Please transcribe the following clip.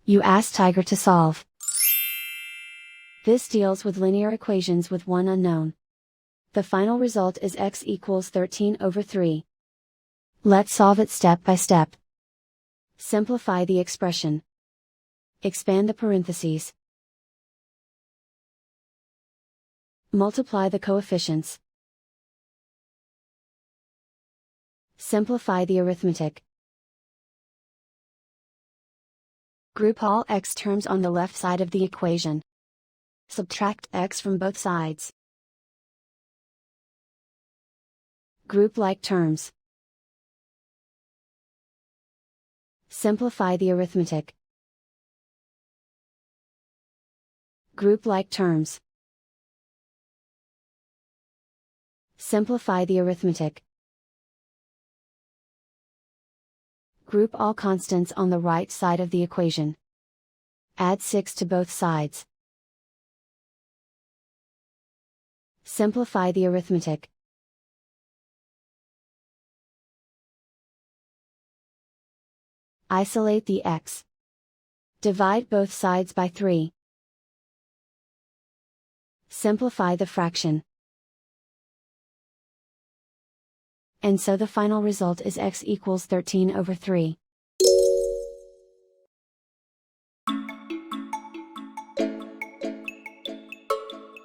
You ask Tiger to solve. This deals with linear equations with one unknown. The final result is x equals 13/3. Let's solve it step by step. Simplify the expression. Expand the parentheses. Multiply the coefficients. Simplify the arithmetic. Group all x terms on the left side of the equation. Subtract x from both sides. Group like terms. Simplify the arithmetic. Group like terms. Simplify the arithmetic. Group all constants on the right side of the equation. Add 6 to both sides. Simplify the arithmetic. Isolate the x. Divide both sides by 3. Simplify the fraction. And so the final result is x equals 13/3.